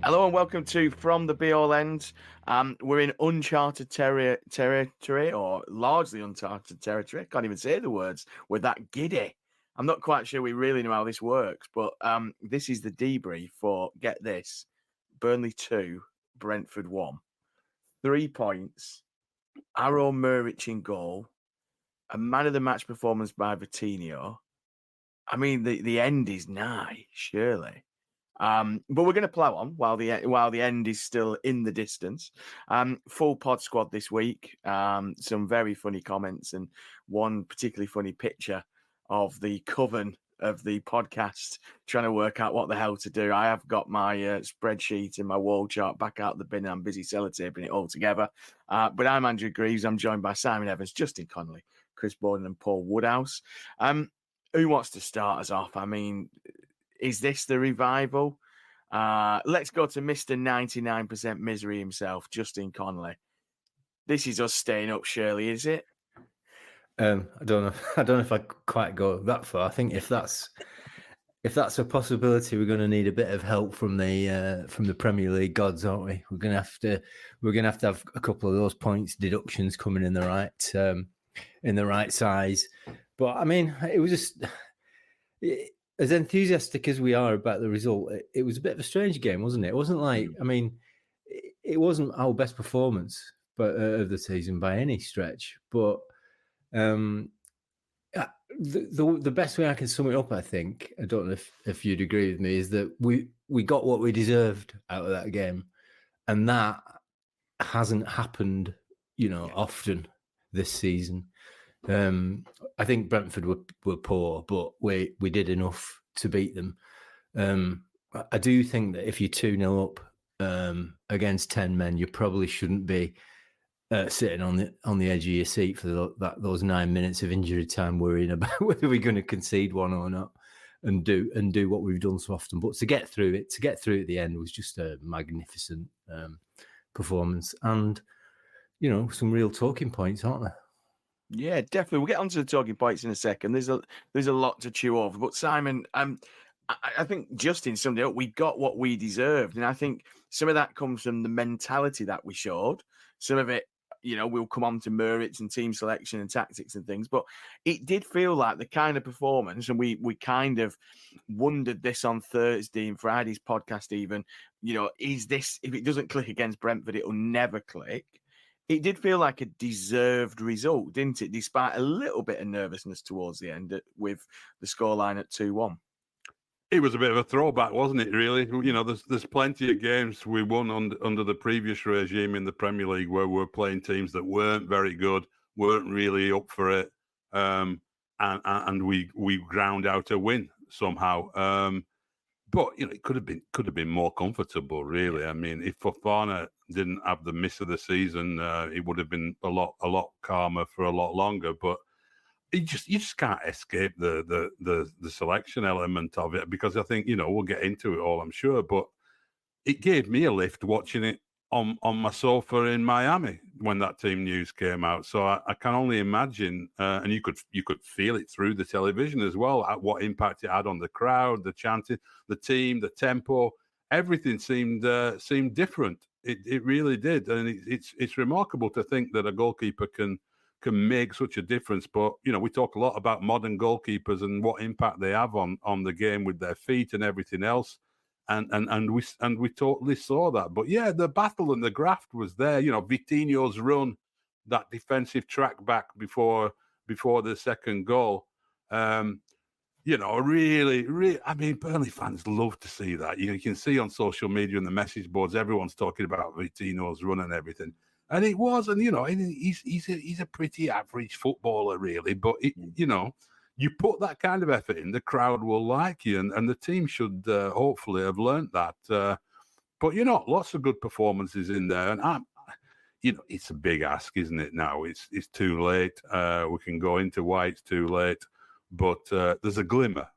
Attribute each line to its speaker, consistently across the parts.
Speaker 1: Hello and welcome to From the Be All End. We're in uncharted territory, or largely uncharted territory. Can't even say the words. We're that giddy. I'm not quite sure we really know how this works, but this is the debrief for, get this, Burnley 2, Brentford 1. 3 points, Arrow Muric in goal, a man of the match performance by Vitinho. I mean, the end is nigh, surely. But we're going to plow on while the end is still in the distance. Full pod squad this week. Some very funny comments and one particularly funny picture of the coven of the podcast trying to work out what the hell to do. I have got my spreadsheet and my wall chart back out the bin. And I'm busy sellotaping it all together. But I'm Andrew Greaves. I'm joined by Simon Evans, Justin Connolly, Chris Borden, and Paul Woodhouse. Who wants to start us off? I mean, is this the revival? Let's go to Mr. 99% misery himself, Justin Connolly. This is us staying up, surely, is it?
Speaker 2: I don't know. I don't know if I quite go that far. I think if that's a possibility, we're going to need a bit of help from the Premier League gods, aren't we? We're going to have to have a couple of those points deductions coming in the right size. But I mean, it was just as enthusiastic as we are about the result. It was a bit of a strange game, wasn't it? It wasn't like, I mean, it wasn't our best performance, of the season by any stretch, but. The best way I can sum it up, I think, I don't know if you'd agree with me, is that we got what we deserved out of that game, and that hasn't happened, often this season. I think Brentford were poor, but we did enough to beat them. I do think that if you're 2-0 up against 10 men, you probably shouldn't be sitting on the edge of your seat for those 9 minutes of injury time, worrying about whether we're going to concede one or not, and do what we've done so often. But to get through at the end was just a magnificent performance, and some real talking points, aren't there?
Speaker 1: Yeah, definitely. We'll get onto the talking points in a second. There's a lot to chew over. But Simon, I think Justin summed it up. We got what we deserved, and I think some of that comes from the mentality that we showed. Some of it, we'll come on to Muric and team selection and tactics and things, but it did feel like the kind of performance, and we kind of wondered this on Thursday and Friday's podcast even, is this, if it doesn't click against Brentford, it'll never click. It did feel like a deserved result, didn't it? Despite a little bit of nervousness towards the end with the scoreline at 2-1.
Speaker 3: It was a bit of a throwback, wasn't it, really? There's plenty of games we won under the previous regime in the Premier League where we're playing teams that weren't very good, weren't really up for it, and we ground out a win somehow. But it could have been more comfortable, really. I mean, if Fofana didn't have the miss of the season, it would have been a lot calmer for a lot longer. But you just can't escape the selection element of it, because I think we'll get into it all, I'm sure, but it gave me a lift watching it on my sofa in Miami when that team news came out. So I can only imagine, and you could feel it through the television as well, at what impact it had on the crowd, the chanting, the team, the tempo. Everything seemed different. It really did, and it's remarkable to think that a goalkeeper can make such a difference. But we talk a lot about modern goalkeepers and what impact they have on the game with their feet and everything else, and we totally saw that. But yeah, the battle and the graft was there. Vitinho's run, that defensive track back before the second goal. Really, I mean, Burnley fans love to see that. You can see on social media and the message boards, everyone's talking about Vitinho's run and everything. And it was, and he's a pretty average footballer, really. But you put that kind of effort in, the crowd will like you, and the team should hopefully have learned that. But lots of good performances in there, and it's a big ask, isn't it? Now it's too late. We can go into why it's too late, but there's a glimmer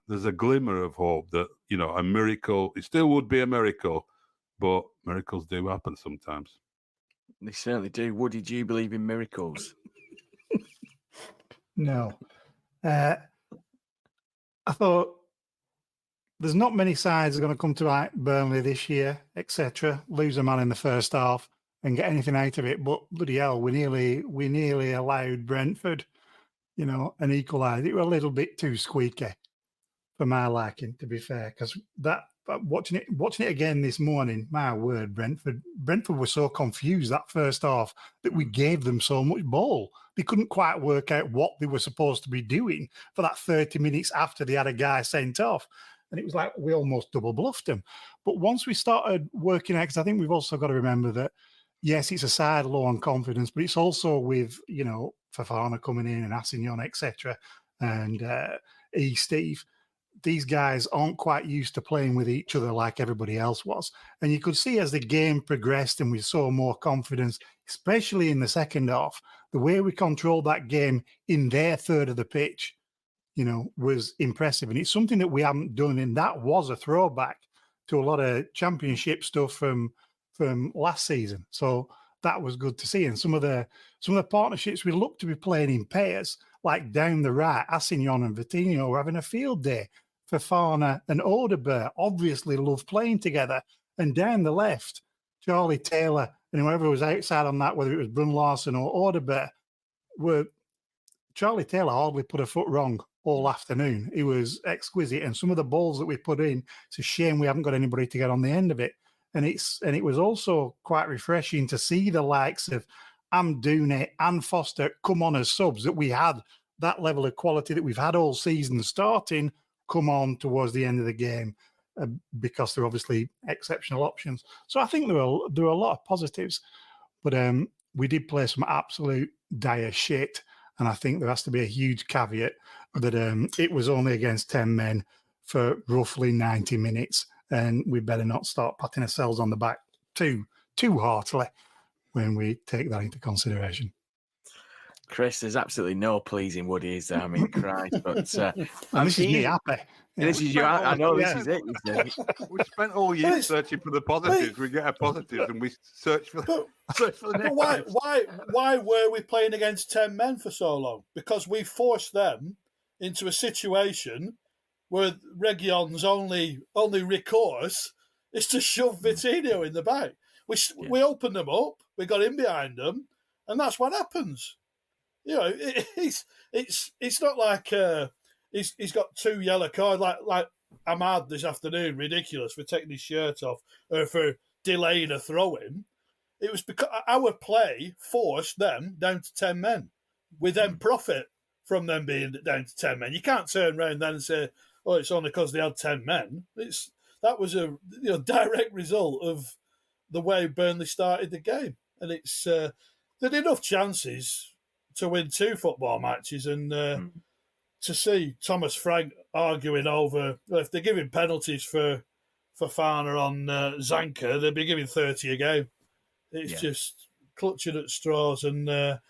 Speaker 3: of hope that a miracle. It still would be a miracle, but miracles do happen sometimes.
Speaker 1: They certainly do. Woody, do you believe in miracles?
Speaker 4: No. I thought there's not many sides that are going to come to like Burnley this year, etc. Lose a man in the first half and get anything out of it. But bloody hell, we nearly allowed Brentford, an equaliser. It was a little bit too squeaky for my liking, to be fair, because watching it again this morning, my word, Brentford were so confused that first half that we gave them so much ball. They couldn't quite work out what they were supposed to be doing for that 30 minutes after they had a guy sent off. And it was like we almost double bluffed them. But once we started working out, because I think we've also got to remember that, yes, it's a side low on confidence, but it's also with, Fofana coming in and Assignon, etc. And Steve. These guys aren't quite used to playing with each other like everybody else was. And you could see as the game progressed and we saw more confidence, especially in the second half, the way we controlled that game in their third of the pitch, was impressive. And it's something that we haven't done. And that was a throwback to a lot of championship stuff from last season. So that was good to see. And some of the partnerships we look to be playing in pairs, like down the right, Assignon and Vitinho were having a field day. Fofana and Odegaard obviously love playing together. And down the left, Charlie Taylor and whoever was outside on that, whether it was Brunlarsson or Odegaard, Charlie Taylor hardly put a foot wrong all afternoon. He was exquisite. And some of the balls that we put in, it's a shame we haven't got anybody to get on the end of it. And it was also quite refreshing to see the likes of Amdouni and Foster come on as subs, that we had that level of quality that we've had all season starting come on towards the end of the game, because they're obviously exceptional options. So I think there were a lot of positives, but we did play some absolute dire shit. And I think there has to be a huge caveat that it was only against 10 men for roughly 90 minutes. And we better not start patting ourselves on the back too heartily when we take that into consideration.
Speaker 1: Chris, there's absolutely no pleasing Woody, is there? I mean, Christ, but
Speaker 4: this is me happy.
Speaker 1: This is you. I know this is it.
Speaker 3: We spent all year searching for the positives. We get a positive and we search for the negatives.
Speaker 5: Why were we playing against 10 men for so long? Because we forced them into a situation where Reguilón's only recourse is to shove Vitinho in the back. We opened them up, we got in behind them, and that's what happens. It's not like he's got 2 yellow cards like Ahmad this afternoon, ridiculous for taking his shirt off or for delaying a throw-in. It was because our play forced them down to 10 men. We then profit from them being down to 10 men. You can't turn around then and say, "Oh, it's only because they had 10 men." That was a direct result of the way Burnley started the game, and it's they had enough chances to win 2 football matches, and to see Thomas Frank arguing over, if they're giving penalties for Fofana on Zanka, they'd be giving 30 a game. It's just clutching at straws, and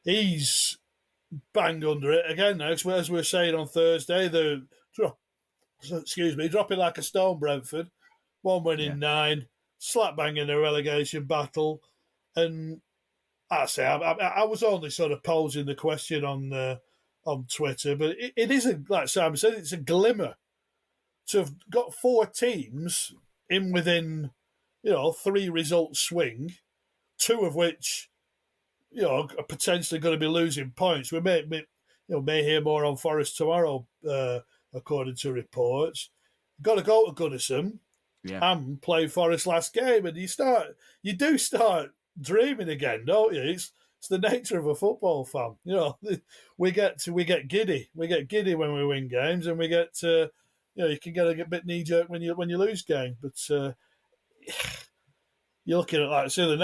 Speaker 5: he's banged under it again now. As we were saying on Thursday, they're dropping like a stone, Brentford. 1 win in 9, slap bang in a relegation battle, and I was only sort of posing the question on Twitter, but it isn't, like Simon said, it's a glimmer to have got 4 teams in within 3 result swing, 2 of which are potentially going to be losing points. We may hear more on Forest tomorrow, according to reports. Got to go to Goodison and play Forest last game, and you do start dreaming again, don't you? It's the nature of a football fan. We get giddy. We get giddy when we win games, and we get you can get a bit knee jerk when you lose games. But you're looking at, like I say,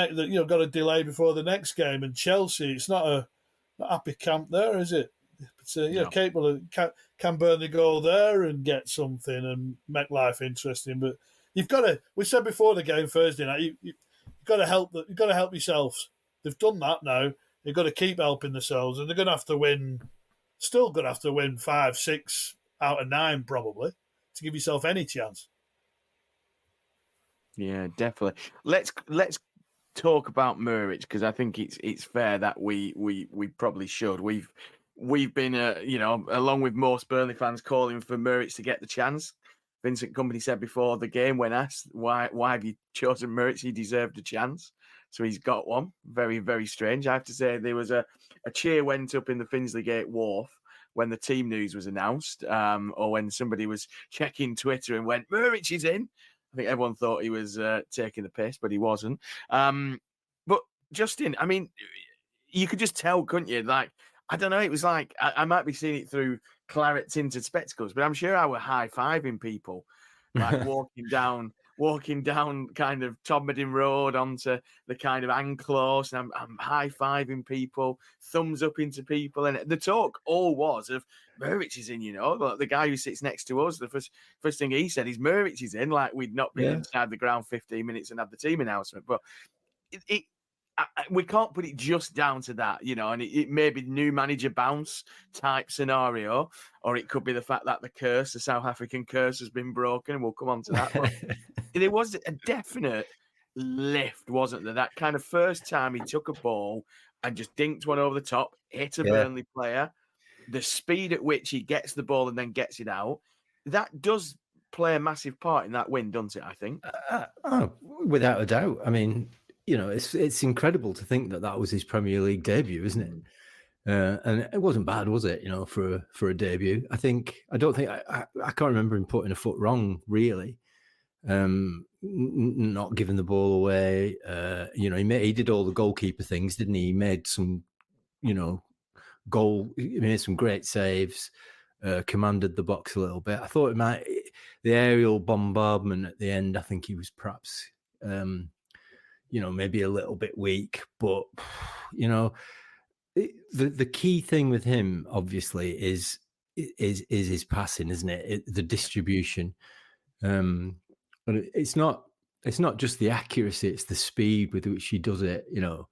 Speaker 5: got a delay before the next game, and Chelsea. It's not a happy camp there, is it? But no. Capable of, can Burnley go there and get something and make life interesting? But you've got to. We said before the game Thursday night, you've got to help. You've got to help yourselves. They've done that now. They've got to keep helping themselves, and they're going to have to win. Still going to have to win 5, 6 out of 9 probably to give yourself any chance.
Speaker 1: Yeah, definitely. Let's talk about Muric, because I think it's fair that we probably should. We've been along with most Burnley fans calling for Muric to get the chance. Vincent Kompany said before the game when asked why have you chosen Muric, he deserved a chance. So he's got one. Very, very strange. I have to say there was a cheer went up in the Finsley Gate Wharf when the team news was announced, or when somebody was checking Twitter and went, Muric is in. I think everyone thought he was taking the piss, but he wasn't. But Justin, I mean, you could just tell, couldn't you? Like, I don't know. It was like I might be seeing it through claret tinted spectacles, but I'm sure I were high fiving people, like walking down kind of Todmorden Road onto the kind of Anclose, and I'm high fiving people, thumbs up into people, and the talk all was of Muric is in. You know, like the guy who sits next to us, the first thing he said is Muric is in. Like we'd not been inside the ground 15 minutes and had the team announcement, but we can't put it just down to that, you know, and it may be new manager bounce type scenario, or it could be the fact that the South African curse has been broken, and we'll come on to that. But there was a definite lift, wasn't there? That kind of first time he took a ball and just dinked one over the top, hit a Burnley player, the speed at which he gets the ball and then gets it out, that does play a massive part in that win, doesn't it, I think?
Speaker 2: Without a doubt. I mean, you know, it's incredible to think that was his Premier League debut, isn't it? And it wasn't bad, was it? You know, for a debut. I don't think I can't remember him putting a foot wrong, really. Not giving the ball away. You know, he did all the goalkeeper things, didn't he? He made some, you know, he made some great saves. Commanded the box a little bit. I thought the aerial bombardment at the end, I think he was perhaps. You know, maybe a little bit weak, but you know, the key thing with him obviously is his passing, isn't it? The distribution, but it's not just the accuracy; it's the speed with which he does it. You know,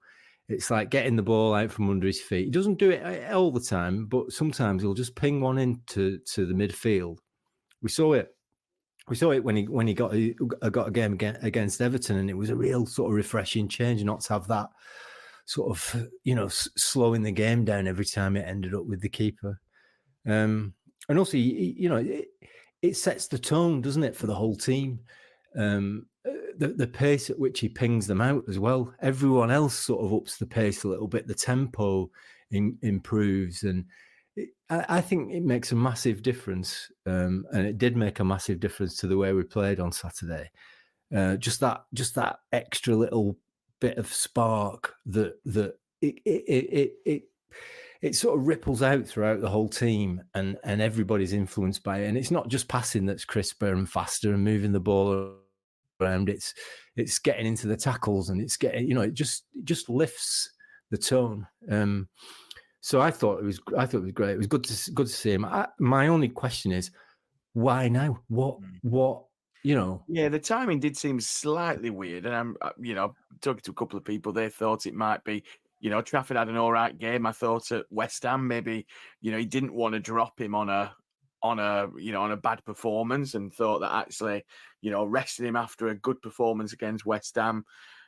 Speaker 2: it's like getting the ball out from under his feet. He doesn't do it all the time, but sometimes he'll just ping one into the midfield. We saw it when he got a game against Everton, and it was a real sort of refreshing change not to have that sort of, you know, slowing the game down every time it ended up with the keeper. And also, you know, it sets the tone, doesn't it, for the whole team? The pace at which he pings them out as well. Everyone else sort of ups the pace a little bit. The tempo improves, and I think it makes a massive difference, and it did make a massive difference to the way we played on Saturday. Just that extra little bit of spark that it sort of ripples out throughout the whole team, and everybody's influenced by it. And it's not just passing that's crisper and faster and moving the ball around. It's getting into the tackles, and it's getting, you know, it just lifts the tone. So I thought it was great. It was good to see him. My only question is, why now? What you know?
Speaker 1: Yeah, the timing did seem slightly weird, and I'm you know, talking to a couple of people, they thought it might be, you know, Trafford had an all right game. I thought at West Ham maybe, you know, he didn't want to drop him on a bad performance, and thought that actually, you know, rested him after a good performance against West Ham,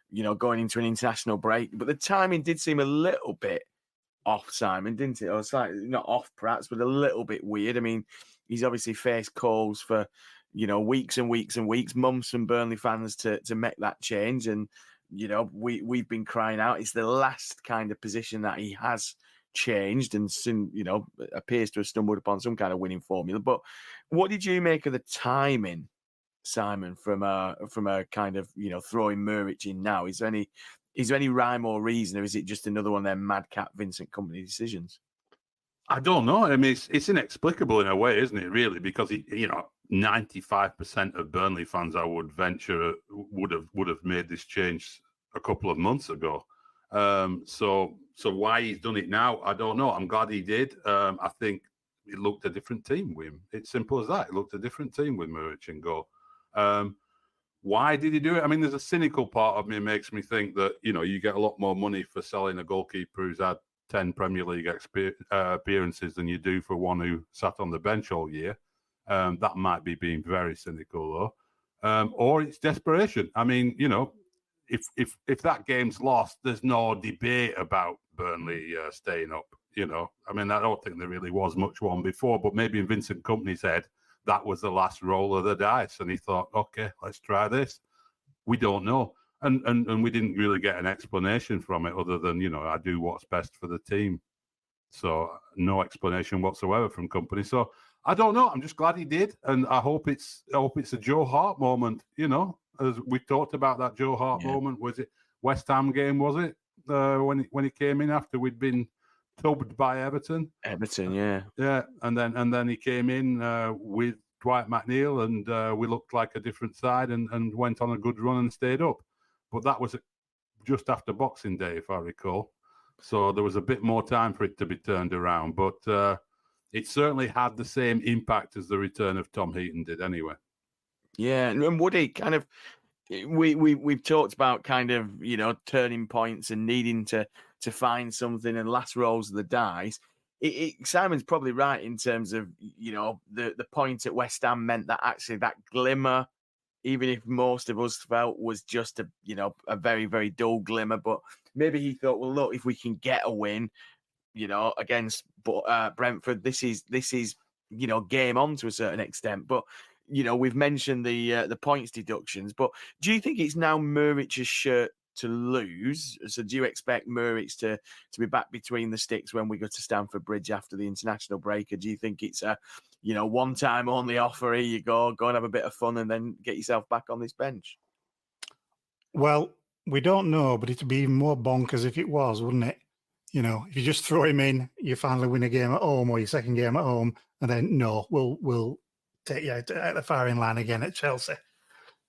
Speaker 1: you know, going into an international break. But the timing did seem a little bit off, Simon, didn't it? Or slightly not off, perhaps, but a little bit weird. I mean, he's obviously faced calls for, you know, weeks and weeks and weeks, months from Burnley fans to make that change. And, you know, we've been crying out. It's the last kind of position that he has changed, and soon, you know, appears to have stumbled upon some kind of winning formula. But what did you make of the timing, Simon, from a kind of, you know, throwing Muric in now? Is there any rhyme or reason, or is it just another one of them madcap Vincent Kompany decisions?
Speaker 3: I don't know. I mean, it's inexplicable in a way, isn't it? Really, because you know, 95% of Burnley fans, I would venture, would have made this change a couple of months ago. So why he's done it now, I don't know. I'm glad he did. I think it looked a different team with him. It's simple as that. It looked a different team with Muric and Go. Why did he do it? I mean, there's a cynical part of me that makes me think that, you know, you get a lot more money for selling a goalkeeper who's had 10 Premier League appearances than you do for one who sat on the bench all year. That might be being very cynical, though. Or it's desperation. I mean, you know, if that game's lost, there's no debate about Burnley staying up. You know, I mean, I don't think there really was much one before, but maybe in Vincent Kompany's head, that was the last roll of the dice, and he thought, okay, let's try this. We don't know. And we didn't really get an explanation from it other than, I do what's best for the team. So no explanation whatsoever from company. So I don't know. I'm just glad he did. And I hope it's a Joe Hart moment, as we talked about that Joe Hart moment. Was it West Ham game, was it? When he came in after we'd been tubbed by Everton.
Speaker 1: Everton, yeah.
Speaker 3: Yeah. And then he came in with Dwight McNeil, and we looked like a different side and went on a good run and stayed up. But that was just after Boxing Day, if I recall. So there was a bit more time for it to be turned around. But it certainly had the same impact as the return of Tom Heaton did anyway.
Speaker 1: Yeah, and Woody, kind of, we've talked about kind of, turning points and needing to find something and last rolls of the dice. Simon's probably right in terms of, the point at West Ham meant that actually that glimmer, even if most of us felt was just a very, very dull glimmer, but maybe he thought, well, look, if we can get a win, against Brentford, this is game on to a certain extent. But we've mentioned the points deductions, but do you think it's now Muric's shirt to lose? So do you expect Muric to be back between the sticks when we go to Stamford Bridge after the international break? Or do you think it's a one time only offer? Here you go and have a bit of fun and then get yourself back on this bench?
Speaker 4: Well, we don't know, but it'd be even more bonkers if it was, wouldn't it? If you just throw him in, you finally win a game at home or your second game at home, and then no, we'll take you out at the firing line again at Chelsea.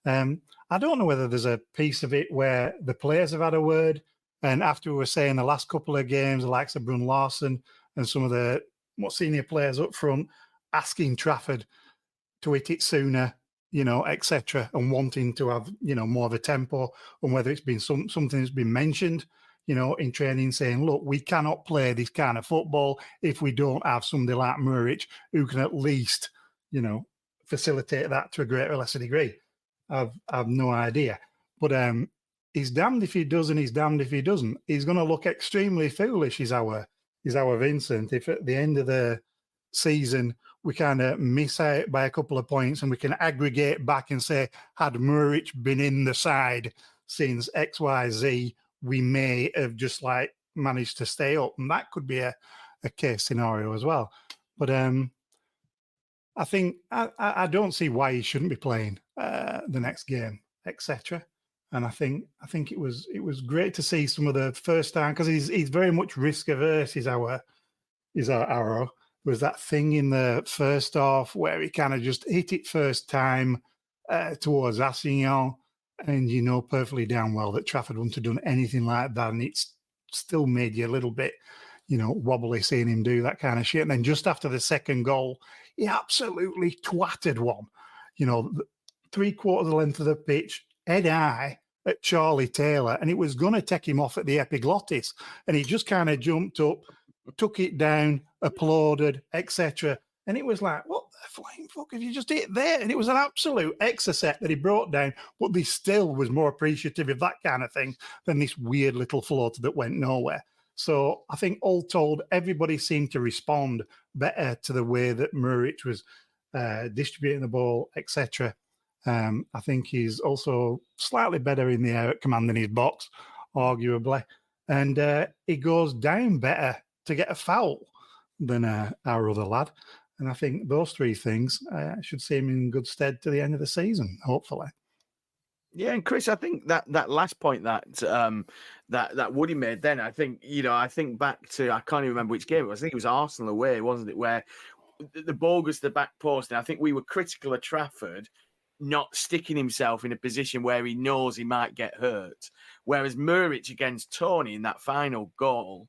Speaker 4: I don't know whether there's a piece of it where the players have had a word, and after we were saying the last couple of games, the likes of Brun Larson and some of the more senior players up front asking Trafford to hit it sooner, etc., and wanting to have, more of a tempo, and whether it's been something that's been mentioned, in training, saying, look, we cannot play this kind of football if we don't have somebody like Muric who can at least, facilitate that to a greater or lesser degree. I've no idea. But he's damned if he does and he's damned if he doesn't. He's going to look extremely foolish, is our Vincent, if at the end of the season we kind of miss out by a couple of points and we can aggregate back and say, had Muric been in the side since XYZ, we may have just managed to stay up. And that could be a case scenario as well. But I think I don't see why he shouldn't be playing the next game, etc. And I think it was great to see some of the first time, because he's very much risk averse. Is our arrow. There was that thing in the first half where he kind of just hit it first time towards Assignon, and perfectly damn well that Trafford wouldn't have done anything like that, and it's still made you a little bit, wobbly seeing him do that kind of shit. And then just after the second goal, he absolutely twatted one, 3/4 the length of the pitch, head high at Charlie Taylor, and it was going to take him off at the epiglottis, and he just kind of jumped up, took it down, applauded, etc. And it was like, what the flying fuck have you just hit there? And it was an absolute exocet that he brought down, but he still was more appreciative of that kind of thing than this weird little floater that went nowhere. So I think all told, everybody seemed to respond better to the way that Muric was distributing the ball, etc. I think he's also slightly better in the air at commanding his box, arguably. And he goes down better to get a foul than our other lad. And I think those three things should see him in good stead to the end of the season, hopefully.
Speaker 1: Yeah, and Chris, I think that last point that Woody made then, I think, I think back to, I can't even remember which game it was. I think it was Arsenal away, wasn't it? Where the ball goes to the back post. And I think we were critical of Trafford not sticking himself in a position where he knows he might get hurt. Whereas Muric against Tony in that final goal,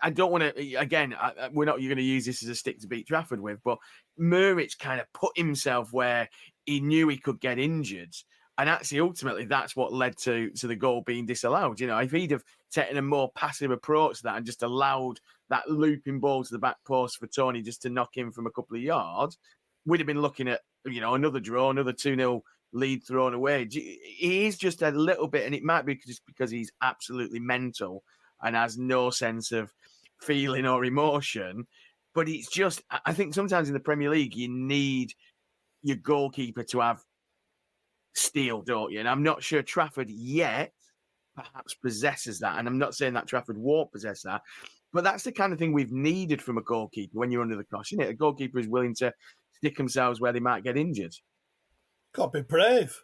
Speaker 1: I don't want to, again, we're not going to use this as a stick to beat Trafford with, but Muric kind of put himself where he knew he could get injured. And actually, ultimately, that's what led to the goal being disallowed. If he'd have taken a more passive approach to that and just allowed that looping ball to the back post for Tony just to knock in from a couple of yards, we'd have been looking at, another draw, another 2-0 lead thrown away. He is just a little bit, and it might be just because he's absolutely mental and has no sense of feeling or emotion. But it's just, I think sometimes in the Premier League, you need your goalkeeper to have steel, don't you? And I'm not sure Trafford yet perhaps possesses that. And I'm not saying that Trafford won't possess that, but that's the kind of thing we've needed from a goalkeeper when you're under the cosh, isn't it? A goalkeeper is willing to stick themselves where they might get injured.
Speaker 5: Got to be brave.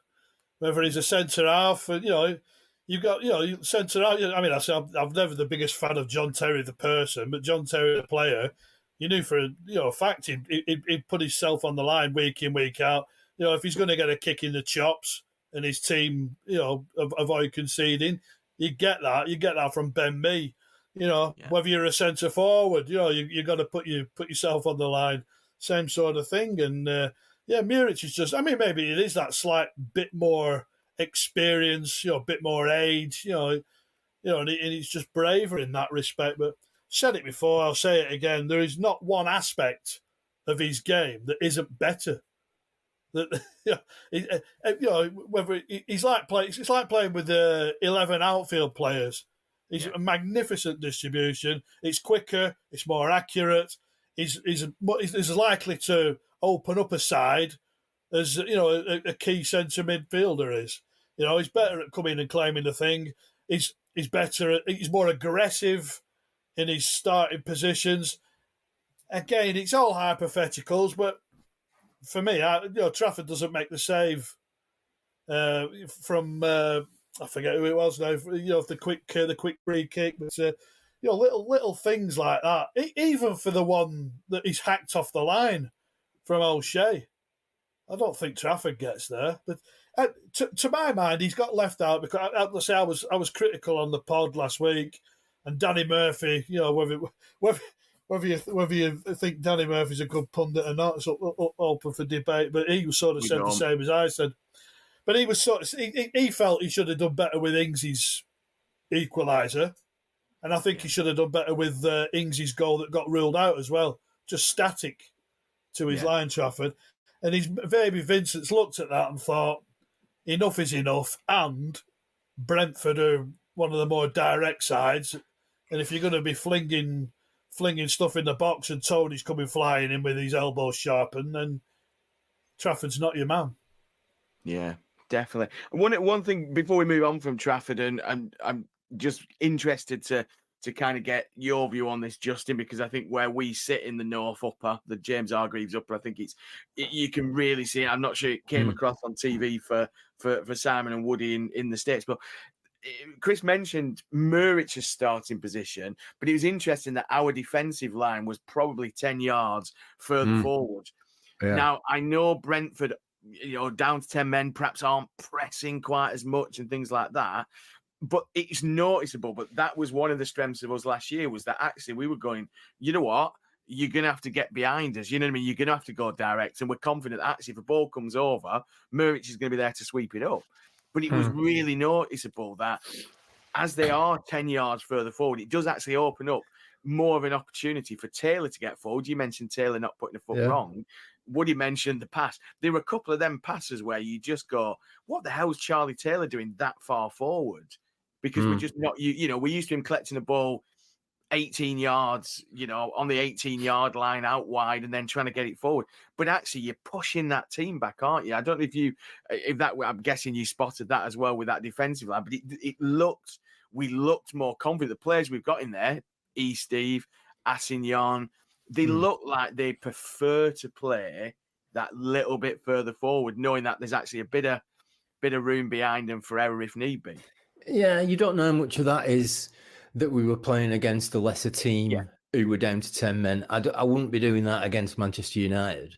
Speaker 5: Whether he's a centre half, you've got, centre half. I mean, I'm never the biggest fan of John Terry the person, but John Terry the player, you knew for a fact he'd put himself on the line week in, week out. If he's going to get a kick in the chops and his team, avoid conceding, you get that. You get that from Ben Mee. Whether you're a centre forward, you got to put yourself on the line. Same sort of thing. And Muric is just. I mean, maybe it is that slight bit more experience, a bit more age, and he's just braver in that respect. But said it before, I'll say it again. There is not one aspect of his game that isn't better. That whether it's like playing with 11 outfield players. It's a magnificent distribution. It's quicker. It's more accurate. He's as likely to open up a side as a key centre midfielder is. He's better at coming and claiming the thing. He's better. He's more aggressive in his starting positions. Again, it's all hypotheticals, but for me, Trafford doesn't make the save from I forget who it was now. The quick free kick, but little things like that. Even for the one that he's hacked off the line from O'Shea, I don't think Trafford gets there. But to my mind, he's got left out because I was critical on the pod last week, and Danny Murphy. Whether you think Danny Murphy's a good pundit or not, it's open for debate. But he was sort of said the same as I said. But he was he felt he should have done better with Ings' equaliser, and I think he should have done better with Ings' goal that got ruled out as well. Just static to his line, Trafford, and maybe Vincent's looked at that and thought enough is enough. And Brentford are one of the more direct sides, and if you're going to be flinging stuff in the box and Tony's coming flying in with his elbows sharpened, then Trafford's not your man.
Speaker 1: Yeah, definitely. One thing before we move on from Trafford, and I'm just interested to kind of get your view on this, Justin, because I think where we sit in the North Upper, the James Hargreaves Upper, I think you can really see it. I'm not sure it came across on TV for Simon and Woody in the States, but Chris mentioned Muric's starting position, but it was interesting that our defensive line was probably 10 yards further forward. Yeah. Now, I know Brentford, down to 10 men, perhaps aren't pressing quite as much and things like that, but it's noticeable. But that was one of the strengths of us last year, was that actually we were going, you know what? You're going to have to get behind us. You know what I mean? You're going to have to go direct. And we're confident that actually if a ball comes over, Muric is going to be there to sweep it up. But it was really noticeable that as they are 10 yards further forward, it does actually open up more of an opportunity for Taylor to get forward. You mentioned Taylor not putting a foot wrong. Woody mentioned the pass. There were a couple of them passes where you just go, what the hell is Charlie Taylor doing that far forward? Because we're just not, we're used to him collecting the ball 18 yards, on the 18-yard line out wide and then trying to get it forward. But actually, you're pushing that team back, aren't you? I don't know I'm guessing you spotted that as well with that defensive line, but we looked more confident. The players we've got in there, Steve, Assignon, they look like they prefer to play that little bit further forward, knowing that there's actually a bit of room behind them for error if need be.
Speaker 2: Yeah, you don't know how much of that is that we were playing against a lesser team who were down to 10 men. I wouldn't be doing that against Manchester United,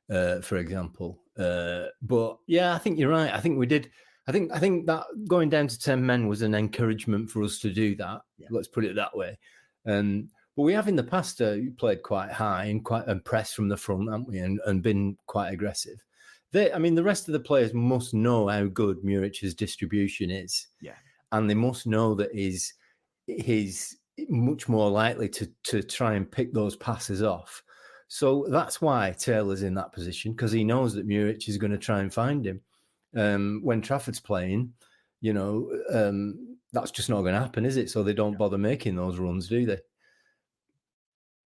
Speaker 2: for example. But yeah, I think you're right. I think we did. I think that going down to 10 men was an encouragement for us to do that. Yeah. Let's put it that way. But we have in the past played quite high and pressed from the front, haven't we? And been quite aggressive. The rest of the players must know how good Muric's distribution is. Yeah. And they must know that he's much more likely to try and pick those passes off. So that's why Taylor's in that position, because he knows that Muric is going to try and find him. When Trafford's playing, that's just not going to happen, is it? So they don't bother making those runs, do they?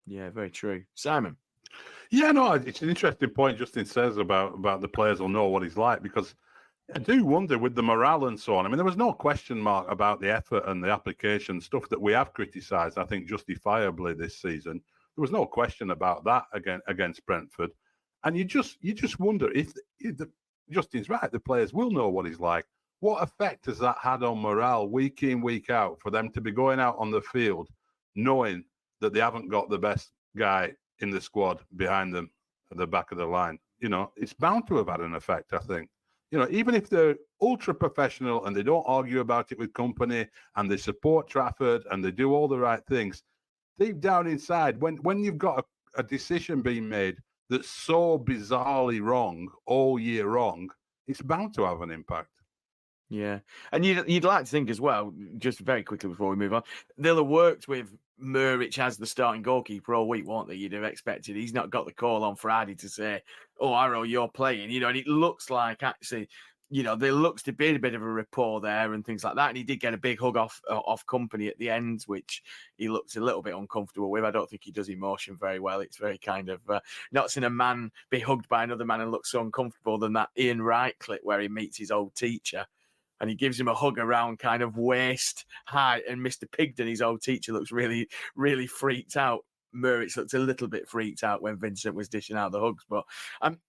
Speaker 1: Yeah, very true. Simon.
Speaker 3: Yeah, no, it's an interesting point Justin says about the players will know what he's like, because I do wonder with the morale and so on. I mean, there was no question mark about the effort and the application stuff that we have criticised, I think, justifiably this season. There was no question about that against Brentford, and you just wonder if Justin's right. The players will know what he's like. What effect has that had on morale week in, week out, for them to be going out on the field knowing that they haven't got the best guy in the squad behind them at the back of the line? You know, it's bound to have had an effect, I think. You know, even if they're ultra professional and they don't argue about it with company and they support Trafford and they do all the right things, deep down inside, when you've got a decision being made that's so bizarrely wrong all year long, it's bound to have an impact.
Speaker 1: Yeah, and you'd like to think as well, just very quickly before we move on, they'll have worked with Muric as the starting goalkeeper all week, won't they? You'd have expected. He's not got the call on Friday to say, "Oh, Arrow, you're playing," you know. And it looks like actually, you know, there looks to be a bit of a rapport there and things like that. And he did get a big hug off company at the end, which he looked a little bit uncomfortable with. I don't think he does emotion very well. It's very kind of not seen a man be hugged by another man and look so uncomfortable than that Ian Wright clip where he meets his old teacher. And he gives him a hug around kind of waist height. And Mr. Pigden, his old teacher, looks really, really freaked out. Muric looked a little bit freaked out when Vincent was dishing out the hugs. But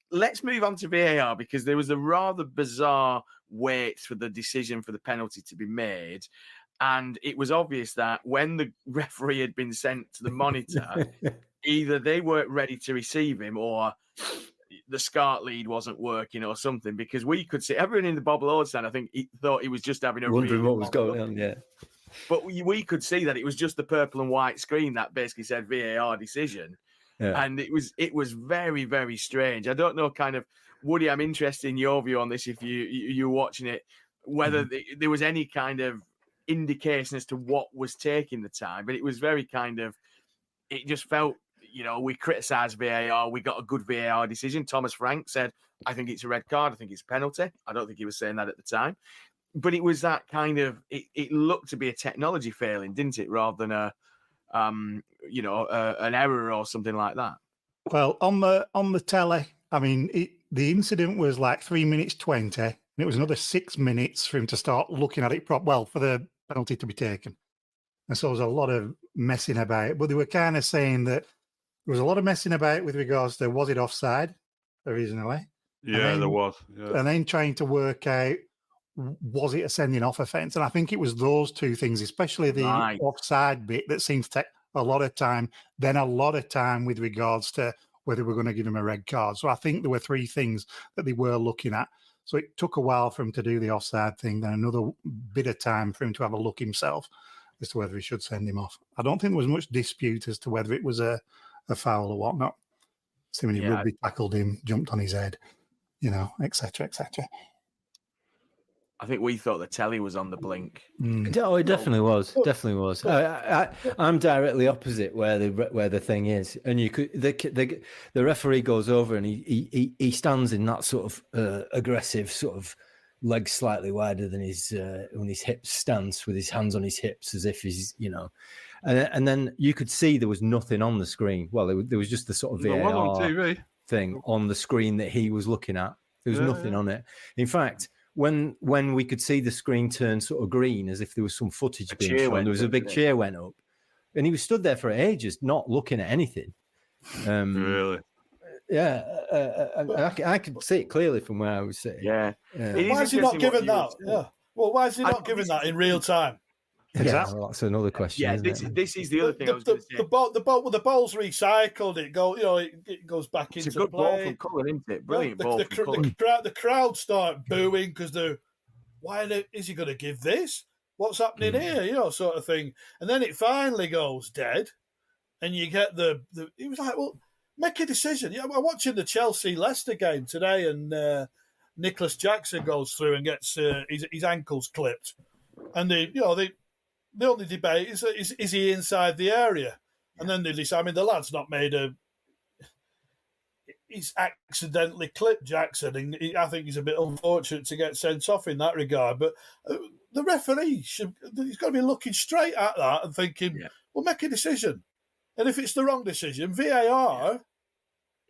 Speaker 1: let's move on to VAR, because there was a rather bizarre wait for the decision for the penalty to be made. And it was obvious that when the referee had been sent to the monitor, either they weren't ready to receive him or the SCART lead wasn't working or something, because we could see everyone in the Bob Lord stand. I think he thought he was just having a
Speaker 2: wondering what was going on. Yeah,
Speaker 1: but we could see that it was just the purple and white screen that basically said VAR decision, and it was very, very strange. I don't know, kind of, Woody, I'm interested in your view on this. If you're watching it, whether there was any kind of indication as to what was taking the time, but it was very kind of, it just felt. You know, we criticised VAR. We got a good VAR decision. Thomas Frank said, I think it's a red card. I think it's a penalty. I don't think he was saying that at the time. But it was that kind of, it looked to be a technology failing, didn't it? Rather than an error or something like that.
Speaker 4: Well, on the telly, I mean, the incident was like 3 minutes 20, and it was another 6 minutes for him to start looking at it for the penalty to be taken. And so there was a lot of messing about. But they were kind of saying that there was a lot of messing about with regards to, was it offside originally?
Speaker 3: Yeah, there was. Yeah.
Speaker 4: And then trying to work out, was it a sending off offence? And I think it was those two things, especially the offside bit, that seems to take a lot of time, then a lot of time with regards to whether we're going to give him a red card. So I think there were three things that they were looking at. So it took a while for him to do the offside thing, then another bit of time for him to have a look himself as to whether he should send him off. I don't think there was much dispute as to whether it was a foul or whatnot. See, when he rugby tackled him, jumped on his head, you know, etc., etc.
Speaker 1: I think we thought the telly was on the blink.
Speaker 2: Oh, it definitely was. Definitely was. I'm directly opposite where the thing is, and you could the referee goes over and he stands in that sort of aggressive sort of legs slightly wider than his hips stance, with his hands on his hips as if he's, you know. And then you could see there was nothing on the screen. Well, there was just the sort of VAR
Speaker 3: on TV
Speaker 2: thing on the screen that he was looking at. There was nothing on it. In fact, when we could see the screen turn sort of green, as if there was some footage being shown, there was a big cheer went up, and he was stood there for ages, not looking at anything.
Speaker 3: Really?
Speaker 2: Yeah, I could see it clearly from where I was sitting.
Speaker 5: Yeah. Why is he not given that? Yeah. Well, why is he not given that in real time?
Speaker 2: Exactly. Well, that's another question.
Speaker 1: Yeah, this is the other thing I was going to say.
Speaker 5: The ball's recycled. It goes back into play. It's a good ball from
Speaker 1: Cullen, isn't it? Brilliant ball.
Speaker 5: The crowd start booing because why is he going to give this? What's happening here? You know, sort of thing. And then it finally goes dead, and you get he was like, well, make a decision. Yeah, I'm watching the Chelsea-Leicester game today, and Nicholas Jackson goes through and gets his ankles clipped, and the only debate is he inside the area? And then they decide, I mean, the lad's not made he's accidentally clipped Jackson, and I think he's a bit unfortunate to get sent off in that regard. But the referee he's got to be looking straight at that and thinking, well, make a decision. And if it's the wrong decision, VAR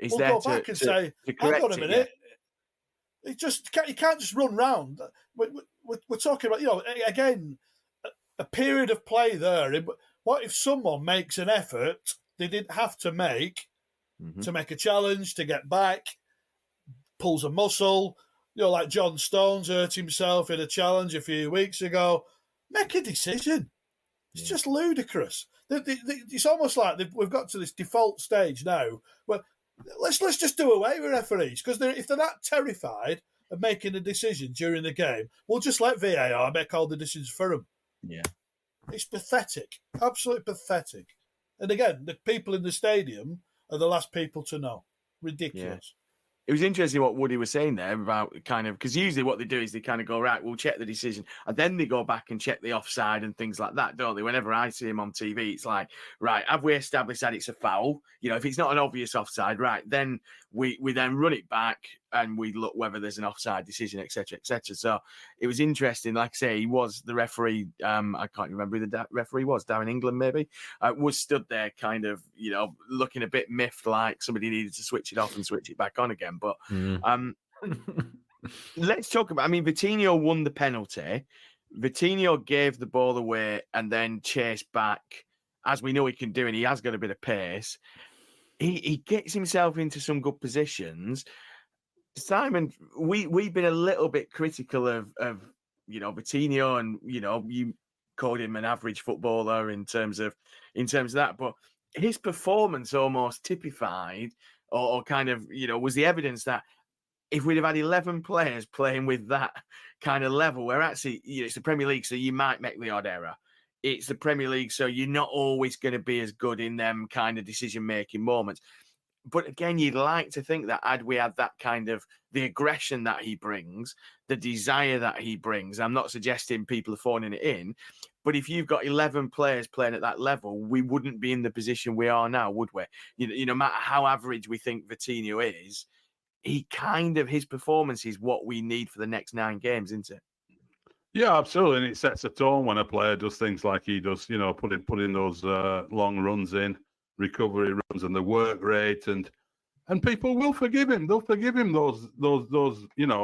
Speaker 5: will go back and say, hang on a minute. You can't just run round. We're talking about, again, a period of play there. What if someone makes an effort they didn't have to make to make a challenge, to get back, pulls a muscle, like John Stones hurt himself in a challenge a few weeks ago. Make a decision. It's just ludicrous. It's almost like we've got to this default stage now where let's just do away with referees, because if they're that terrified of making a decision during the game, we'll just let VAR make all the decisions for them.
Speaker 1: Yeah.
Speaker 5: It's pathetic. Absolutely pathetic. And again, the people in the stadium are the last people to know. Ridiculous.
Speaker 1: It was interesting what Woody was saying there about kind of, because usually what they do is they kind of go, right, we'll check the decision. And then they go back and check the offside and things like that, don't they? Whenever I see him on TV, it's like, right, have we established that it's a foul? If it's not an obvious offside, right, then we then run it back and we look whether there's an offside decision, etc., etc. So it was interesting. Like I say, he was the referee. I can't remember who the referee was. Down in England, maybe, was stood there kind of, looking a bit miffed, like somebody needed to switch it off and switch it back on again. But let's talk about, Vitinho won the penalty. Vitinho gave the ball away and then chased back, as we know he can do, and he has got a bit of pace. He gets himself into some good positions. Simon, we've been a little bit critical of Vitinho, and you called him an average footballer in terms of that, but his performance almost typified or kind of was the evidence that if we'd have had 11 players playing with that kind of level, where actually it's the Premier League, so you might make the odd error. It's the Premier League, so you're not always going to be as good in them kind of decision-making moments. But again, you'd like to think that had we had that kind of the aggression that he brings, the desire that he brings, I'm not suggesting people are phoning it in, but if you've got 11 players playing at that level, we wouldn't be in the position we are now, would we? No matter how average we think Vitinho is, his performance is what we need for the next 9 games, isn't it?
Speaker 3: Yeah, absolutely. And it sets a tone when a player does things like he does, putting those long runs in, recovery runs, and the work rate, and people will forgive him. They'll forgive him those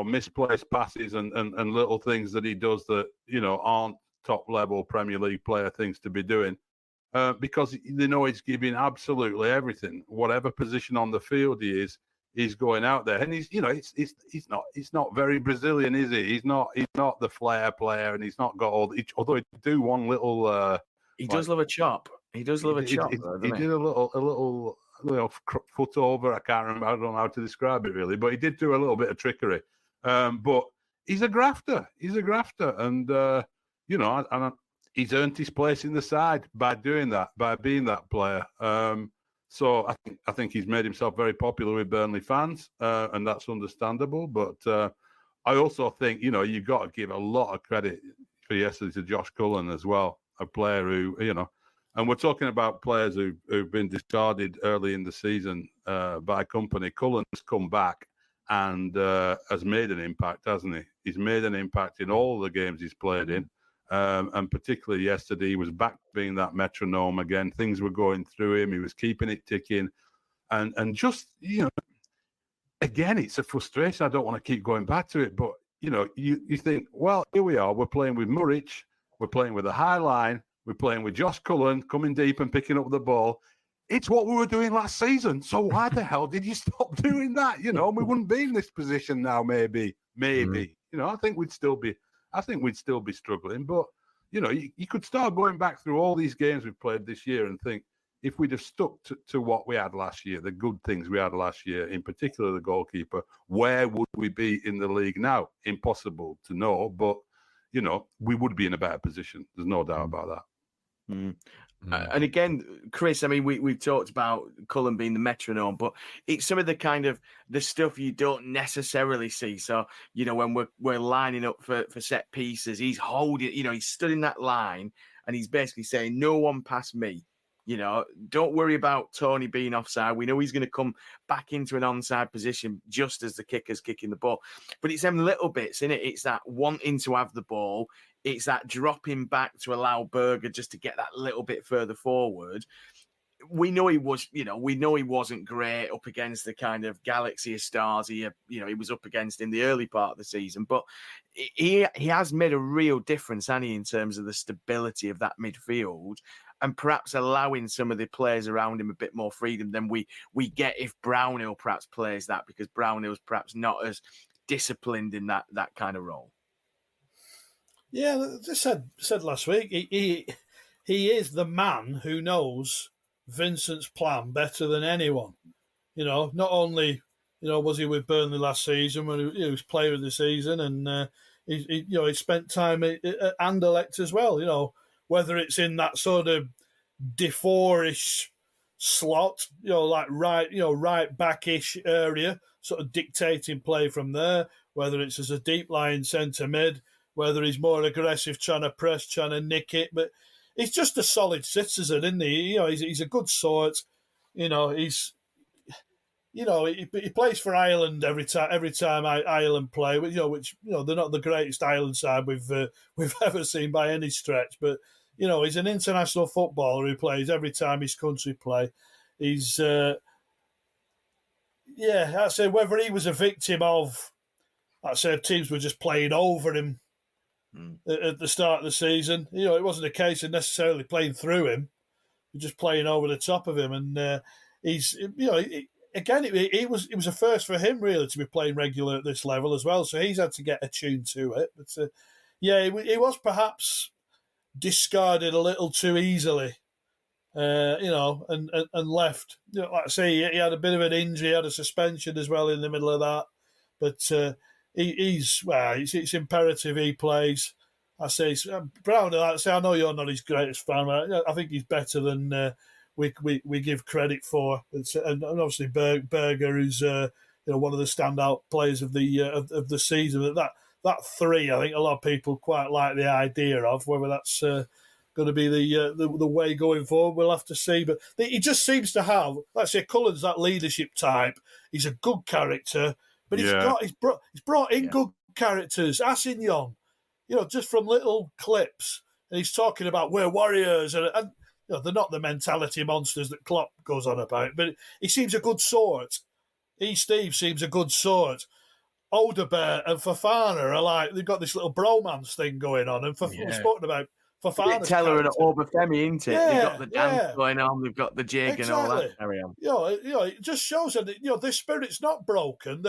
Speaker 3: misplaced passes and little things that he does that aren't top level Premier League player things to be doing, because they know he's giving absolutely everything, whatever position on the field he is. He's going out there, and he's not very Brazilian, is he? He's not the flair player, and he's not got all. Although he do one little.
Speaker 1: He does love a chop. He does love a chop.
Speaker 3: He did a little foot over. I can't remember. I don't know how to describe it really, but he did do a little bit of trickery. But he's a grafter. And and he's earned his place in the side by doing that, by being that player. So I think he's made himself very popular with Burnley fans, and that's understandable. But I also think you've got to give a lot of credit for yesterday to Josh Cullen as well, a player who and we're talking about players who've been discarded early in the season by company. Cullen's come back and has made an impact, hasn't he? He's made an impact in all the games he's played in. And particularly yesterday, he was back being that metronome again. Things were going through him. He was keeping it ticking. And just, again, it's a frustration. I don't want to keep going back to it. But, you think, well, here we are. We're playing with Muric. We're playing with a high line. We're playing with Josh Cullen coming deep and picking up the ball. It's what we were doing last season. So why the hell did you stop doing that? We wouldn't be in this position now, maybe. I think we'd still be struggling, but you could start going back through all these games we've played this year and think if we'd have stuck to what we had last year, the good things we had last year, in particular the goalkeeper, where would we be in the league now? Impossible to know, but we would be in a better position. There's no doubt about that.
Speaker 1: And again, Chris, we've talked about Cullen being the metronome, but it's some of the kind of the stuff you don't necessarily see. So, when we're lining up for set pieces, he's holding, he's stood in that line and he's basically saying, no one past me. Don't worry about Tony being offside. We know he's going to come back into an onside position just as the kicker's kicking the ball. But it's them little bits, innit? It's that wanting to have the ball. It's that dropping back to allow Berger just to get that little bit further forward. we know he was, we know he wasn't great up against the kind of galaxy of stars he was up against in the early part of the season, but he has made a real difference, hasn't he, in terms of the stability of that midfield and perhaps allowing some of the players around him a bit more freedom than we get if Brownhill perhaps plays that, because Brownhill's perhaps not as disciplined in that kind of role.
Speaker 5: Yeah, as I said last week, he is the man who knows Vincent's plan better than anyone. Not only was he with Burnley last season when he was player of the season, and he spent time at Anderlecht as well. Whether it's in that sort of D4-ish slot, like right backish area, sort of dictating play from there. Whether it's as a deep lying centre mid, whether he's more aggressive, trying to press, trying to nick it, but he's just a solid citizen, isn't he? He's a good sort. He plays for Ireland every time Ireland play. Which they're not the greatest Ireland side we've ever seen by any stretch. But he's an international footballer who plays every time his country play. He's I say whether he was a victim of, teams were just playing over him at the start of the season. It wasn't a case of necessarily playing through him, just playing over the top of him. And he's, again, it was a first for him really to be playing regular at this level as well. So he's had to get attuned to it. But he was perhaps discarded a little too easily, and left. Like I say, he had a bit of an injury, he had a suspension as well in the middle of that. But it's imperative he plays. I say, Brown, I know you're not his greatest fan, but I think he's better than we give credit for. And obviously Berger, who's one of the standout players of the season. That three, I think a lot of people quite like the idea of. Whether that's going to be the way going forward, we'll have to see. But he just seems to have, let's say, Cullen's that leadership type. He's a good character. But he's brought in good characters. Asignon, just from little clips, and he's talking about we're warriors, and they're not the mentality monsters that Klopp goes on about. But he seems a good sort. Steve seems a good sort. Odegaard and Fofana are like, they've got this little bromance thing going on, and we've spoken about Fofana's
Speaker 1: Teller and Obafemi, isn't it?
Speaker 5: Yeah,
Speaker 1: they've got the dance going on, they've got the jig and all that carry on.
Speaker 5: It just shows that this spirit's not broken.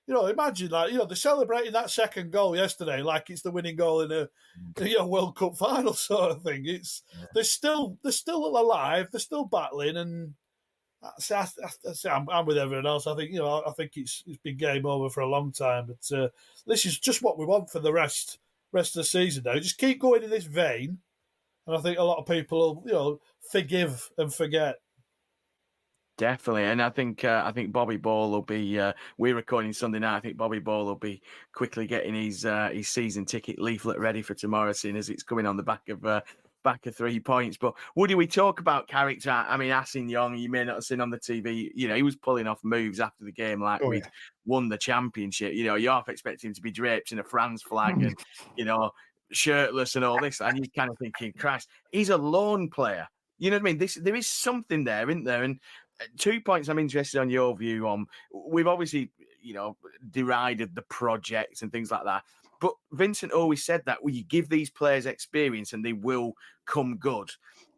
Speaker 5: Imagine they're celebrating that second goal yesterday like it's the winning goal in a World Cup final sort of thing. They're still alive, they're still battling, and I'm with everyone else. I think it's been game over for a long time. But this is just what we want for the rest of the season now. Just keep going in this vein, and I think a lot of people will forgive and forget.
Speaker 1: Definitely, and I think Bobby Ball will be. We're recording Sunday night. I think Bobby Ball will be quickly getting his season ticket leaflet ready for tomorrow, seeing as it's coming on the back of 3 points. But Woody, we talk about character. I mean, Asignon, you may not have seen on the TV. He was pulling off moves after the game like we'd won the championship. You half expect him to be draped in a France flag and shirtless and all this, and you're kind of thinking, Christ, he's a lone player. You know what I mean? There is something there, isn't there? And 2 points I'm interested on your view on. We've obviously, derided the project and things like that. But Vincent always said that when you give these players experience and they will come good,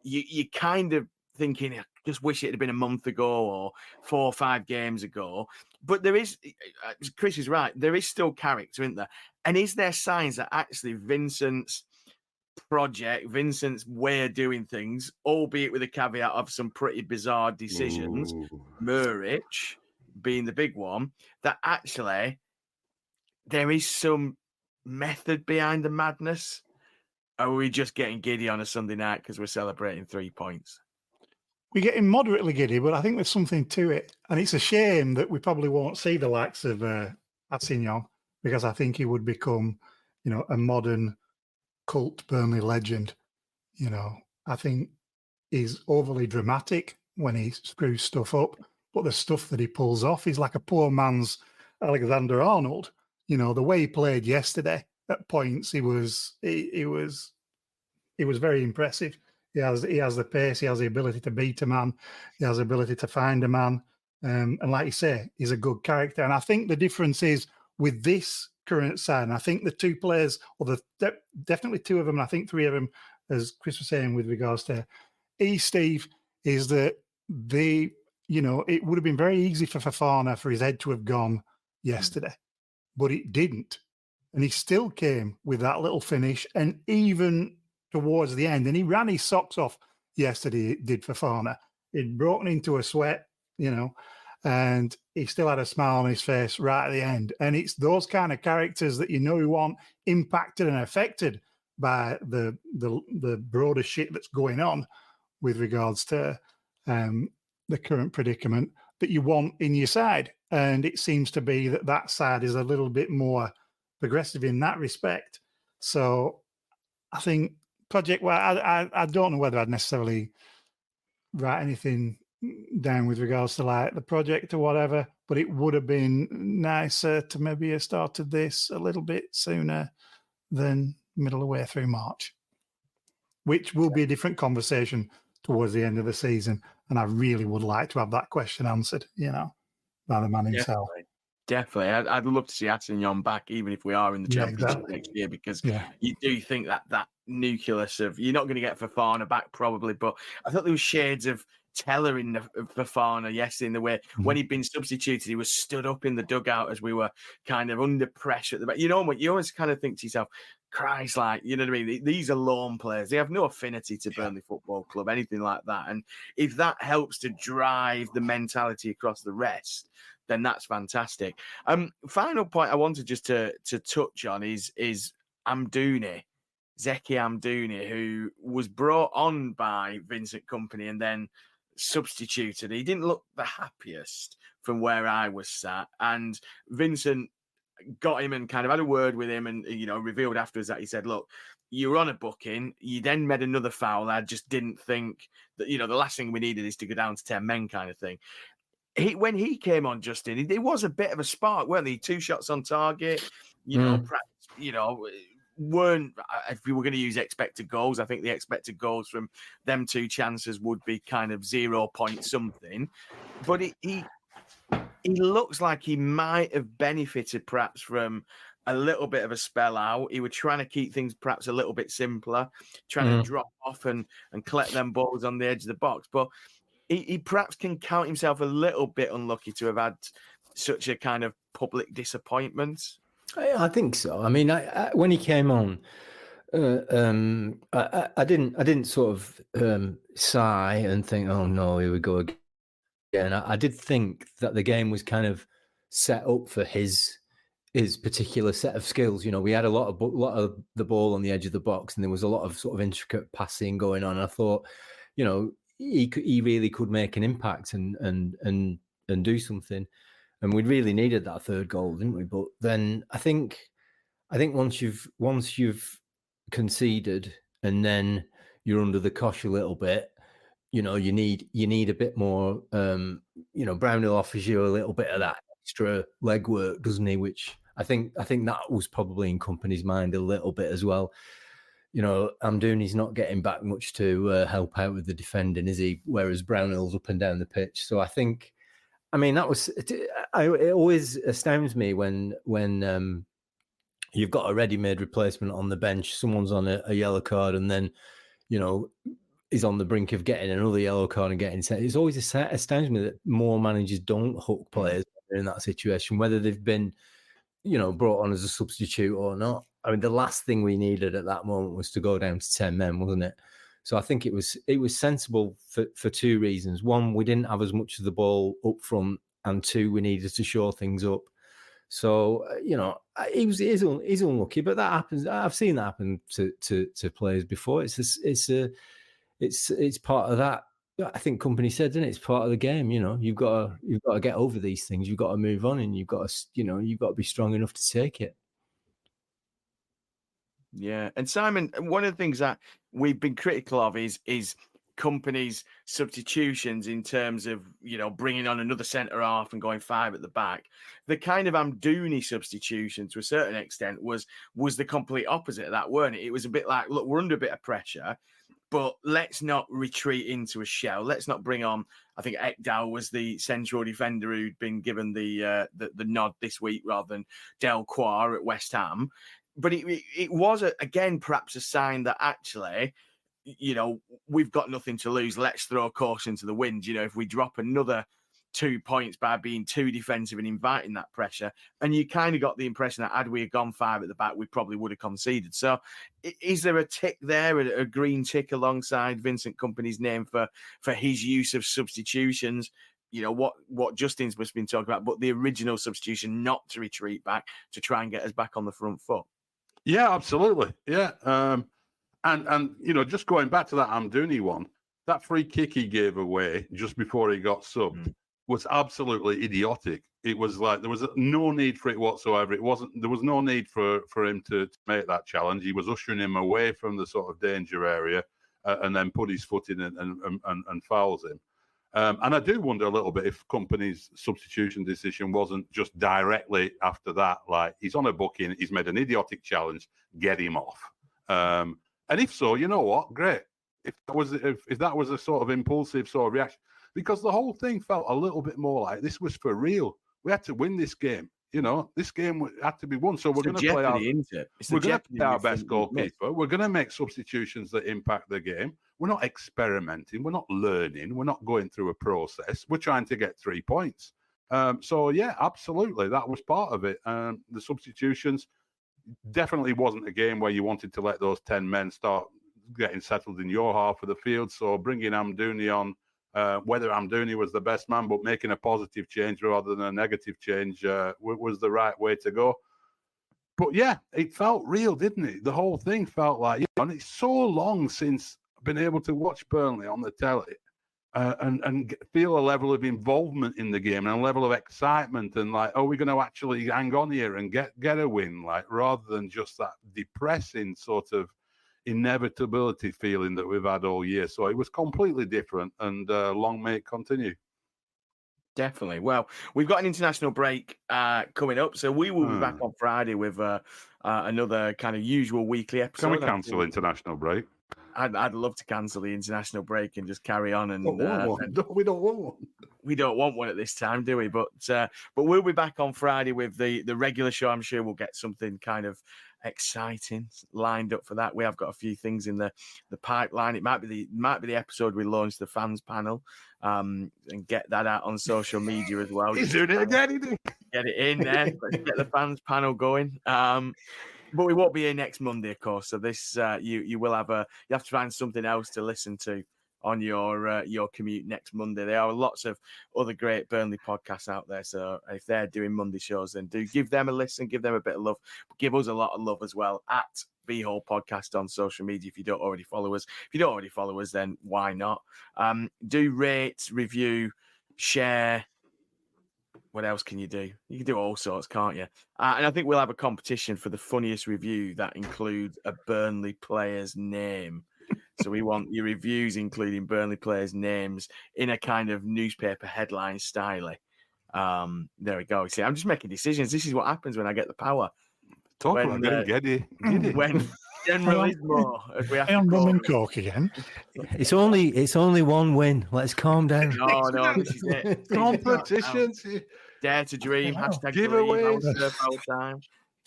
Speaker 1: you kind of thinking, I just wish it had been a month ago or 4 or 5 games ago. But there is, Chris is right, there is still character, isn't there? And is there signs that actually Vincent's project, Vincent's way of doing things, albeit with a caveat of some pretty bizarre decisions, Muric being the big one, that actually there is some method behind the madness? Or are we just getting giddy on a Sunday night because we're celebrating 3 points?
Speaker 4: We're getting moderately giddy, but I think there's something to it. And it's a shame that we probably won't see the likes of Asignon, because I think he would become, a modern cult Burnley legend. I think he's overly dramatic when he screws stuff up, but the stuff that he pulls off is like a poor man's Alexander Arnold. The way he played yesterday at points, he was very impressive. He has the pace. He has the ability to beat a man. He has the ability to find a man. And like you say, he's a good character. And I think the difference is with this current side. And I think the two players, or definitely two of them, and I think three of them, as Chris was saying with regards to Steve, is that it would have been very easy for Fofana for his head to have gone yesterday, but it didn't. And he still came with that little finish. And even towards the end, and he ran his socks off yesterday, did Fofana. He'd broken into a sweat, and he still had a smile on his face right at the end. And it's those kind of characters that who aren't impacted and affected by the broader shit that's going on with regards to the current predicament that you want in your side. And it seems to be that side is a little bit more progressive in that respect. So I think I don't know whether I'd necessarily write anything down with regards to like the project or whatever, but it would have been nicer to maybe have started this a little bit sooner than middle of the way through March, which will be a different conversation towards the end of the season. And I really would like to have that question answered, by the man himself.
Speaker 1: Definitely. I'd love to see Attignon back, even if we are in the Championship next year, because you do think that nucleus of, you're not going to get Fofana back probably, but I thought there was shades of Teller in the Fofana yesterday, in the way when he'd been substituted, he was stood up in the dugout as we were kind of under pressure at the back. You always kind of think to yourself, Christ, like, you know what I mean? These are loan players. They have no affinity to Burnley Football Club, anything like that. And if that helps to drive the mentality across the rest, then that's fantastic. Final point I wanted just to touch on is Zeki Amdouni, who was brought on by Vincent Kompany and then substituted. He didn't look the happiest from where I was sat, and Vincent got him and kind of had a word with him, and revealed afterwards that he said, look, you were on a booking, you then made another foul. I just didn't think that, the last thing we needed is to go down to 10 men kind of thing. When he came on, Justin, there was a bit of a spark, weren't there? 2 shots on target, perhaps, weren't, if we were going to use expected goals, I think the expected goals from them 2 chances would be kind of 0 point something. But he looks like he might have benefited perhaps from a little bit of a spell out. He was trying to keep things perhaps a little bit simpler, trying to drop off and collect them balls on the edge of the box. But he perhaps can count himself a little bit unlucky to have had such a kind of public disappointment.
Speaker 2: I think so. I mean, when he came on, I didn't sort of sigh and think, oh no, here we go again. I did think that the game was kind of set up for his particular set of skills. We had a lot of the ball on the edge of the box, and there was a lot of sort of intricate passing going on. I thought, he really could make an impact and do something. And we really needed that 3rd goal, didn't we? But then I think once you've conceded and then you're under the cosh a little bit, you need a bit more. Brownhill offers you a little bit of that extra legwork, doesn't he? Which I think that was probably in Kompany's mind a little bit as well. Amdouni's not getting back much to help out with the defending, is he? Whereas Brownhill's up and down the pitch. So I think, it always astounds me when you've got a ready-made replacement on the bench, someone's on a yellow card, and then, is on the brink of getting another yellow card and getting sent. It's always astounds me that more managers don't hook players in that situation, whether they've been, brought on as a substitute or not. I mean, the last thing we needed at that moment was to go down to 10 men, wasn't it? So I think it was sensible for 2 reasons. 1, we didn't have as much of the ball up front, and 2, we needed to shore things up. So he's unlucky, but that happens. I've seen that happen to players before. It's part of that. I think Kompany said, didn't it? It's part of the game. You've got to get over these things. You've got to move on, and you've got to be strong enough to take it.
Speaker 1: Yeah. And Simon, one of the things that we've been critical of is Kompany's substitutions in terms of, bringing on another centre half and going 5 at the back. The kind of Amdouni substitution to a certain extent was the complete opposite of that, weren't it? It was a bit like, look, we're under a bit of pressure, but let's not retreat into a shell. Let's not bring on, I think Ekdal was the central defender who'd been given the nod this week rather than Delquar at West Ham. But it was, again, perhaps a sign that actually, we've got nothing to lose. Let's throw caution to the wind. If we drop another 2 points by being too defensive and inviting that pressure, and you kind of got the impression that had we gone 5 at the back, we probably would have conceded. So is there a tick there, a green tick alongside Vincent Kompany's name for his use of substitutions? What Justin's must have been talking about, but the original substitution not to retreat back, to try and get us back on the front foot.
Speaker 3: Yeah, absolutely. Yeah. And just going back to that Amdouni one, that free kick he gave away just before he got subbed was absolutely idiotic. It was like there was no need for it whatsoever. There was no need for him to make that challenge. He was ushering him away from the sort of danger area and then put his foot in and fouls him. And I do wonder a little bit if Kompany's substitution decision wasn't just directly after that, like he's on a booking, he's made an idiotic challenge, get him off. And if so, you know what? Great. If that was a sort of impulsive sort of reaction, because the whole thing felt a little bit more like this was for real. We had to win this game. This game had to be won. So we're going to play our best goalkeeper. We're going to make substitutions that impact the game. We're not experimenting. We're not learning. We're not going through a process. We're trying to get 3 points. So, yeah, absolutely. That was part of it. The substitutions definitely wasn't a game where you wanted to let those 10 men start getting settled in your half of the field. So bringing Amdouni on, whether Amdouni was the best man, but making a positive change rather than a negative change was the right way to go. But yeah, it felt real, didn't it? The whole thing felt like, and it's so long since I've been able to watch Burnley on the telly and feel a level of involvement in the game and a level of excitement and like, are we going to actually hang on here and get a win? Like, rather than just that depressing sort of inevitability feeling that we've had all year. So it was completely different, and long may it continue.
Speaker 1: Definitely. Well, we've got an international break coming up, so we will be back on Friday with another kind of usual weekly episode.
Speaker 3: Can we cancel international break?
Speaker 1: I'd love to cancel the international break and just carry on. And
Speaker 3: we don't want one.
Speaker 1: We don't want one at this time, do we? But we'll be back on Friday with the regular show. I'm sure we'll get something kind of exciting lined up for that. We have got a few things in the pipeline. It might be the episode we launched the fans panel, and get that out on social media as well.
Speaker 3: He's doing it again.
Speaker 1: Get it in there. Let's get the fans panel going. But we won't be here next Monday, of course. So this you will have you have to find something else to listen to on your commute next Monday. There are lots of other great Burnley podcasts out there. So if they're doing Monday shows, then do give them a listen, give them a bit of love, but give us a lot of love as well at B-Hole Podcast on social media if you don't already follow us. If you don't already follow us, then why not? Do rate, review, share. What else can you do? You can do all sorts, can't you? And I think we'll have a competition for the funniest review that includes a Burnley player's name. So we want your reviews including Burnley players' names in a kind of newspaper headline style. There we go. See, I'm just making decisions. This is what happens when I get the power.
Speaker 3: Talk about getting giddy.
Speaker 1: When general is more. If we have
Speaker 4: I'm running coke again.
Speaker 2: It's only one win. Let's calm down.
Speaker 1: No, this is it.
Speaker 3: Competitions.
Speaker 1: Dare to dream. Hashtag
Speaker 3: giveaways.
Speaker 1: Time.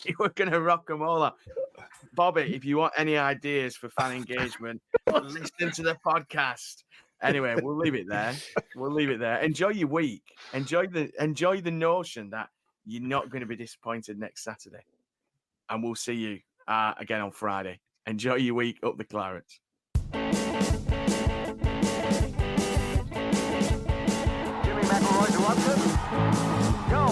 Speaker 1: You were going to rock them all up. Bobby, if you want any ideas for fan engagement, listen to the podcast. Anyway, we'll leave it there. Enjoy your week. Enjoy the notion that you're not going to be disappointed next Saturday. And we'll see you again on Friday. Enjoy your week. Up the Clarets.
Speaker 6: Jimmy McElroy to Watson. Go.